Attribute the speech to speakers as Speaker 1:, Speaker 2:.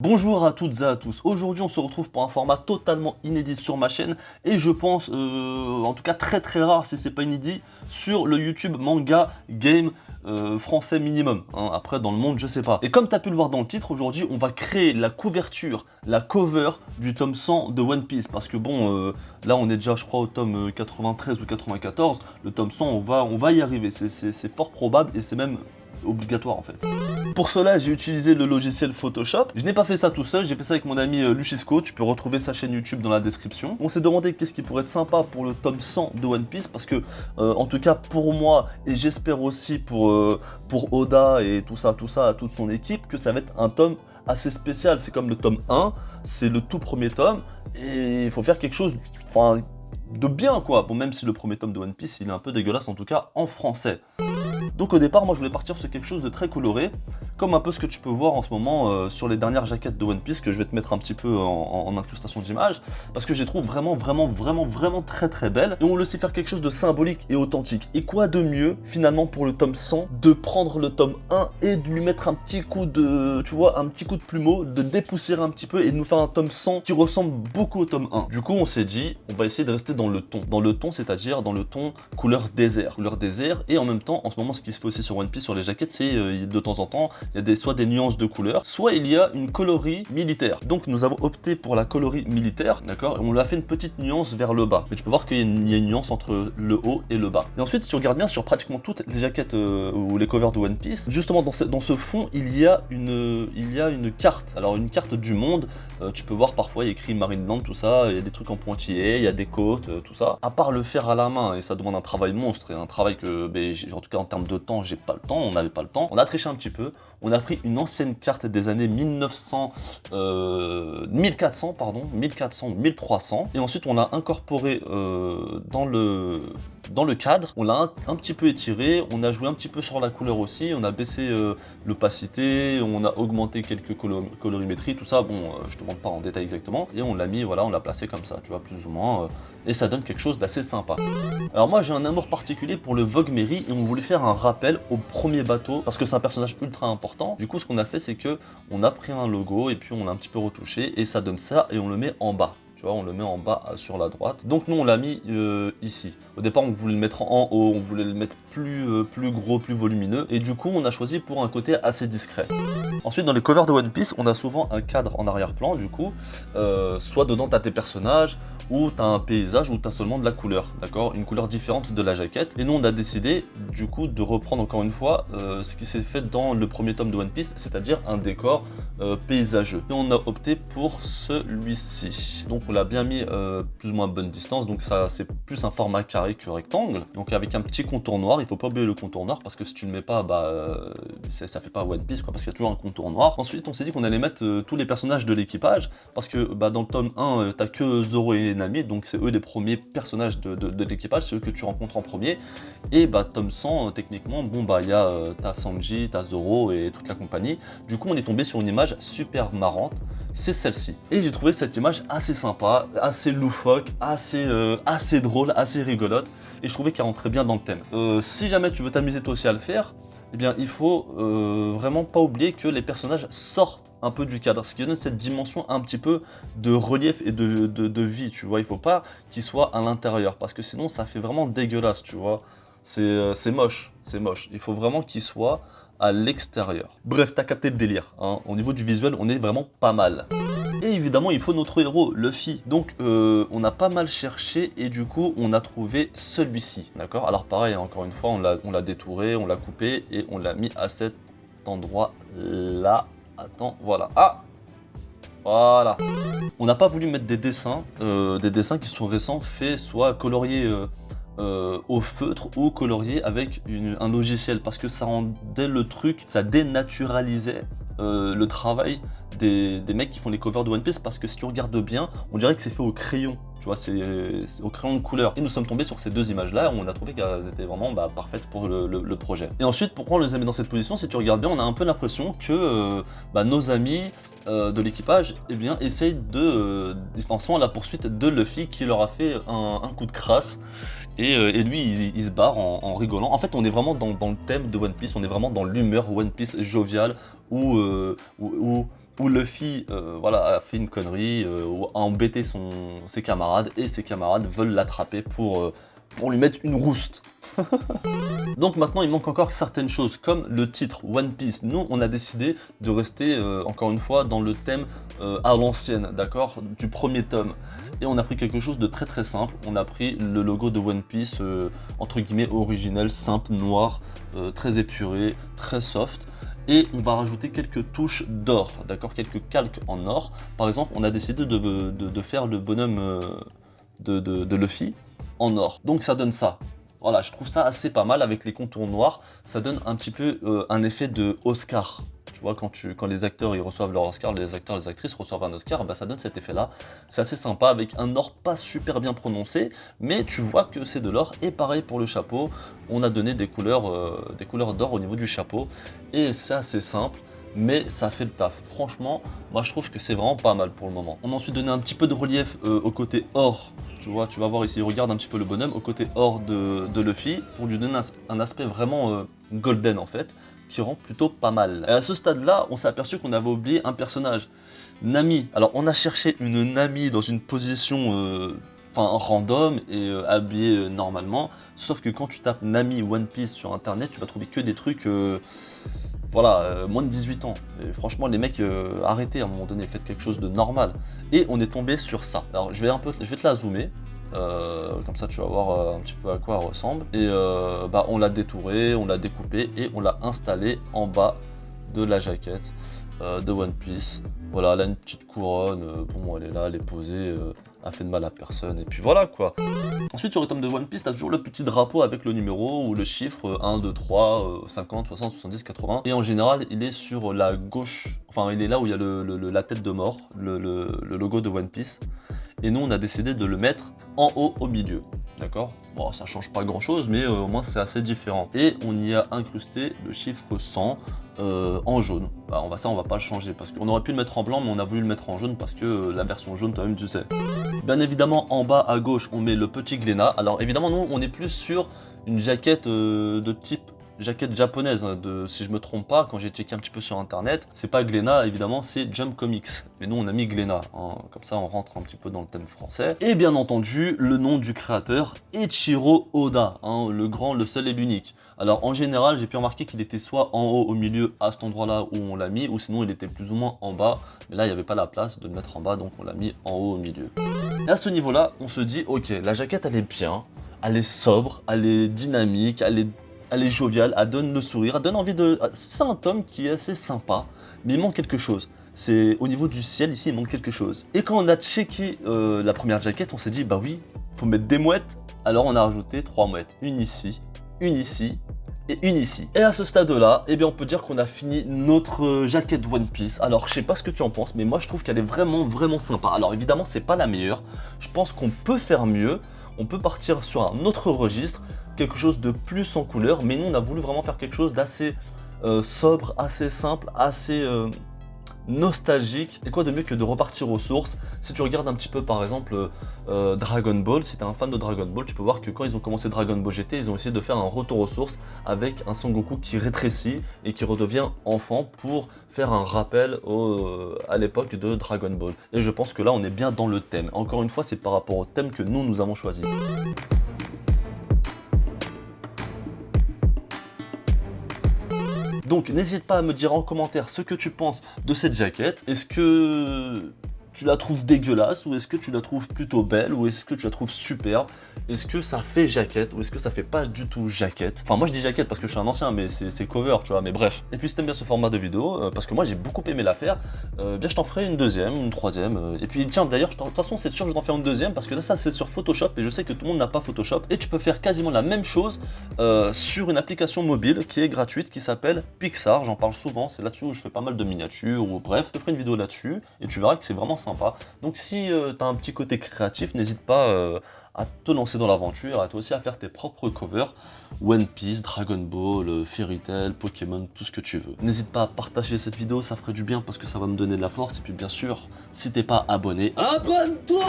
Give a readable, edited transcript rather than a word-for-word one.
Speaker 1: Bonjour à toutes et à tous, aujourd'hui on se retrouve pour un format totalement inédit sur ma chaîne et je pense, en tout cas très rare si c'est pas inédit, sur le YouTube Manga Game français minimum, hein. Après dans le monde je sais pas. Et comme tu as pu le voir dans le titre, aujourd'hui on va créer la couverture, la cover du tome 100 de One Piece, parce que bon, là on est déjà je crois au tome 93 ou 94, le tome 100 on va y arriver, c'est fort probable et c'est même obligatoire en fait. Pour cela, j'ai utilisé le logiciel Photoshop. Je n'ai pas fait ça tout seul, j'ai fait ça avec mon ami Lucisco. Tu peux retrouver sa chaîne YouTube dans la description. On s'est demandé qu'est-ce qui pourrait être sympa pour le tome 100 de One Piece, parce que, en tout cas pour moi, et j'espère aussi pour Oda et tout ça, à toute son équipe, que ça va être un tome assez spécial. C'est comme le tome 1, c'est le tout premier tome, et il faut faire quelque chose, enfin, de bien quoi. Bon, même si le premier tome de One Piece, il est un peu dégueulasse, en tout cas en français. Donc au départ, moi je voulais partir sur quelque chose de très coloré, comme un peu ce que tu peux voir en ce moment sur les dernières jaquettes de One Piece, que je vais te mettre un petit peu en incrustation d'image, parce que je les trouve vraiment très belles, et on veut aussi faire quelque chose de symbolique et authentique. Et quoi de mieux, finalement, pour le tome 100, de prendre le tome 1 et de lui mettre un petit coup de, tu vois, un petit coup de plumeau, de dépoussiérer un petit peu et de nous faire un tome 100 qui ressemble beaucoup au tome 1. Du coup, on s'est dit, on va essayer de rester dans le ton, c'est-à-dire dans le ton couleur désert, et en même temps, en ce moment, ce qui se fait aussi sur One Piece, sur les jaquettes, c'est de temps en temps, il y a soit des nuances de couleurs, soit il y a une coloris militaire. Donc nous avons opté pour la coloris militaire, d'accord, et on lui a fait une petite nuance vers le bas. Mais tu peux voir qu'il y a une nuance entre le haut et le bas. Et ensuite, si tu regardes bien sur pratiquement toutes les jaquettes ou les covers de One Piece, justement dans ce fond, il y a une carte. Alors une carte du monde, tu peux voir parfois il y a écrit Marineland, tout ça, il y a des trucs en pointillés, il y a des côtes, tout ça. À part le faire à la main, et ça demande un travail monstre, et un travail que, en tout cas en termes de temps, j'ai pas le temps, on n'avait pas le temps. On a triché un petit peu, on a pris une ancienne carte des années 1400, 1300, et ensuite on l'a incorporé dans le cadre, on l'a un petit peu étiré, on a joué un petit peu sur la couleur aussi, on a baissé l'opacité, on a augmenté quelques colorimétries, tout ça, bon, je te montre pas en détail exactement, et on l'a mis, voilà, on l'a placé comme ça, tu vois, plus ou moins, et ça donne quelque chose d'assez sympa. Alors moi j'ai un amour particulier pour le Vogue Mary, et on voulait faire un rappel au premier bateau, parce que c'est un personnage ultra important. Du coup ce qu'on a fait, c'est que on a pris un logo, et puis on l'a un petit peu retouché, et ça donne ça, et on le met en bas. Tu vois, on le met en bas sur la droite. Donc nous on l'a mis ici. Au départ on voulait le mettre en haut, on voulait le mettre plus gros, plus volumineux. Et du coup on a choisi pour un côté assez discret. Ensuite dans les covers de One Piece, on a souvent un cadre en arrière-plan du coup. Soit dedans t'as tes personnages, ou t'as un paysage, ou t'as seulement de la couleur, d'accord, une couleur différente de la jaquette. Et nous on a décidé du coup de reprendre encore une fois ce qui s'est fait dans le premier tome de One Piece, c'est-à-dire un décor paysageux. Et on a opté pour celui-ci. Donc on l'a bien mis plus ou moins à bonne distance, donc ça c'est plus un format carré que rectangle, donc avec un petit contour noir. Il faut pas oublier le contour noir, parce que si tu le mets pas, ça fait pas One Piece quoi, parce qu'il y a toujours un contour noir. Ensuite on s'est dit qu'on allait mettre tous les personnages de l'équipage, parce que dans le tome 1 t'as que Zoro et Nami, donc c'est eux les premiers personnages de l'équipage, c'est eux que tu rencontres en premier. Et tome 100 techniquement, bon il y a t'as Sanji, t'as Zoro et toute la compagnie. Du coup on est tombé sur une image super marrante, c'est celle-ci. Et j'ai trouvé cette image assez sympa, assez loufoque, assez drôle, assez rigolote, et je trouvais qu'elle rentrait bien dans le thème. Si jamais tu veux t'amuser toi aussi à le faire, eh bien il faut vraiment pas oublier que les personnages sortent un peu du cadre, ce qui donne cette dimension un petit peu de relief et de vie, tu vois. Il faut pas qu'ils soient à l'intérieur, parce que sinon ça fait vraiment dégueulasse, tu vois. C'est moche, il faut vraiment qu'ils soient à l'extérieur. Bref, t'as capté le délire, hein. Au niveau du visuel, on est vraiment pas mal. Et évidemment, il faut notre héros, Luffy. Donc, on a pas mal cherché, et du coup, on a trouvé celui-ci, d'accord. Alors pareil, encore une fois, on l'a détouré, on l'a coupé, et on l'a mis à cet endroit-là. Attends, voilà. Ah! Voilà. On n'a pas voulu mettre des dessins qui sont récents, faits soit coloriés au feutre ou colorié avec un logiciel, parce que ça rendait le truc, ça dénaturalisait le travail des mecs qui font les covers de One Piece, parce que si tu regardes bien, on dirait que c'est fait au crayon, tu vois, c'est au crayon de couleur. Et nous sommes tombés sur ces deux images là, on a trouvé qu'elles étaient vraiment parfaites pour le projet. Et ensuite, pourquoi on les a mis dans cette position? Si tu regardes bien, on a un peu l'impression que nos amis de l'équipage, eh bien, essayent sont à la poursuite de Luffy, qui leur a fait un coup de crasse. Et lui, il se barre en rigolant. En fait, on est vraiment dans le thème de One Piece, on est vraiment dans l'humeur One Piece joviale, où où Luffy voilà, a fait une connerie, ou a embêté ses camarades, et ses camarades veulent l'attraper pour lui mettre une rouste. Donc maintenant il manque encore certaines choses comme le titre One Piece. Nous on a décidé de rester encore une fois dans le thème à l'ancienne, d'accord, du premier tome. Et on a pris quelque chose de très très simple, on a pris le logo de One Piece entre guillemets originel, simple, noir, très épuré, très soft. Et on va rajouter quelques touches d'or, d'accord, quelques calques en or. Par exemple on a décidé de faire le bonhomme de Luffy en or. Donc ça donne ça. Voilà, je trouve ça assez pas mal avec les contours noirs. Ça donne un petit peu un effet de Oscar. Tu vois, quand les acteurs ils reçoivent leur Oscar, les acteurs et les actrices reçoivent un Oscar, bah ça donne cet effet-là. C'est assez sympa avec un or pas super bien prononcé, mais tu vois que c'est de l'or. Et pareil pour le chapeau, on a donné des couleurs d'or au niveau du chapeau. Et c'est assez simple, mais ça fait le taf. Franchement, moi je trouve que c'est vraiment pas mal pour le moment. On a ensuite donné un petit peu de relief au côté or. Tu vois, tu vas voir ici, regarde un petit peu le bonhomme au côté or de Luffy pour lui donner un aspect vraiment golden en fait, qui rend plutôt pas mal. Et à ce stade-là, on s'est aperçu qu'on avait oublié un personnage, Nami. Alors on a cherché une Nami dans une position random et habillée normalement, sauf que quand tu tapes Nami One Piece sur internet, tu vas trouver que des trucs voilà, moins de 18 ans. Et franchement, les mecs, arrêtez à un moment donné, faites quelque chose de normal. Et on est tombé sur ça. Alors, je vais te la zoomer. Comme ça, tu vas voir un petit peu à quoi elle ressemble. Et bah, on l'a détouré, on l'a découpé et on l'a installé en bas de la jaquette de One Piece. Voilà, elle a une petite couronne. Bon, elle est là, elle est posée. Elle fait de mal à personne. Et puis voilà quoi. Ensuite, sur le tome de One Piece, tu as toujours le petit drapeau avec le numéro ou le chiffre 1, 2, 3, 50, 60, 70, 80. Et en général, il est sur la gauche, enfin, il est là où il y a la tête de mort, le logo de One Piece. Et nous, on a décidé de le mettre en haut au milieu. D'accord? Bon, ça change pas grand chose, mais au moins c'est assez différent. Et on y a incrusté le chiffre 100 en jaune. Bah, on va pas le changer parce qu'on aurait pu le mettre en blanc, mais on a voulu le mettre en jaune parce que la version jaune, toi-même, tu sais. Bien évidemment, en bas à gauche, on met le petit Glénat. Alors évidemment, nous, on est plus sur une jaquette de type jaquette japonaise, hein, si je me trompe pas, quand j'ai checké un petit peu sur internet, c'est pas Glénat évidemment, c'est Jump Comics. Mais nous on a mis Glénat, hein, comme ça on rentre un petit peu dans le thème français. Et bien entendu, le nom du créateur, Eiichiro Oda, hein, le grand, le seul et l'unique. Alors en général, j'ai pu remarquer qu'il était soit en haut, au milieu, à cet endroit-là où on l'a mis, ou sinon il était plus ou moins en bas. Mais là, il n'y avait pas la place de le mettre en bas, donc on l'a mis en haut, au milieu. Et à ce niveau-là, on se dit, ok, la jaquette elle est bien, elle est sobre, elle est dynamique, elle est joviale, elle donne le sourire, elle donne envie de... C'est un tome qui est assez sympa, mais il manque quelque chose. C'est au niveau du ciel, ici, il manque quelque chose. Et quand on a checké la première jaquette, on s'est dit, bah oui, faut mettre des mouettes. Alors on a rajouté 3 mouettes. Une ici et une ici. Et à ce stade-là, eh bien on peut dire qu'on a fini notre jaquette One Piece. Alors je sais pas ce que tu en penses, mais moi je trouve qu'elle est vraiment, vraiment sympa. Alors évidemment, c'est pas la meilleure. Je pense qu'on peut faire mieux. On peut partir sur un autre registre, quelque chose de plus en couleur, mais nous on a voulu vraiment faire quelque chose d'assez sobre, assez simple, assez nostalgique. Et quoi de mieux que de repartir aux sources. Si tu regardes un petit peu par exemple Dragon Ball, si tu es un fan de Dragon Ball, tu peux voir que quand ils ont commencé Dragon Ball GT, ils ont essayé de faire un retour aux sources avec un Son Goku qui rétrécit et qui redevient enfant pour faire un rappel à l'époque de Dragon Ball. Et je pense que là on est bien dans le thème. Encore une fois, c'est par rapport au thème que nous avons choisi. Donc n'hésite pas à me dire en commentaire ce que tu penses de cette jaquette. Est-ce que tu la trouves dégueulasse ou est-ce que tu la trouves plutôt belle ou est-ce que tu la trouves superbe? Est-ce que ça fait jaquette ou est-ce que ça fait pas du tout jaquette? Enfin moi je dis jaquette parce que je suis un ancien mais c'est cover tu vois, mais bref. Et puis si t'aimes bien ce format de vidéo, parce que moi j'ai beaucoup aimé l'affaire, bien je t'en ferai une deuxième, une troisième. Et puis tiens d'ailleurs de toute façon c'est sûr que je vais t'en faire une deuxième parce que là ça c'est sur Photoshop et je sais que tout le monde n'a pas Photoshop. Et tu peux faire quasiment la même chose sur une application mobile qui est gratuite qui s'appelle Pixar. J'en parle souvent, c'est là-dessus où je fais pas mal de miniatures ou bref. Je te ferai une vidéo là-dessus et tu verras que c'est vraiment sympa. Donc si tu as un petit côté créatif, n'hésite pas à te lancer dans l'aventure, à toi aussi à faire tes propres covers, One Piece, Dragon Ball, Fairy Tail, Pokémon, tout ce que tu veux. N'hésite pas à partager cette vidéo, ça ferait du bien parce que ça va me donner de la force. Et puis bien sûr, si t'es pas abonné, abonne-toi!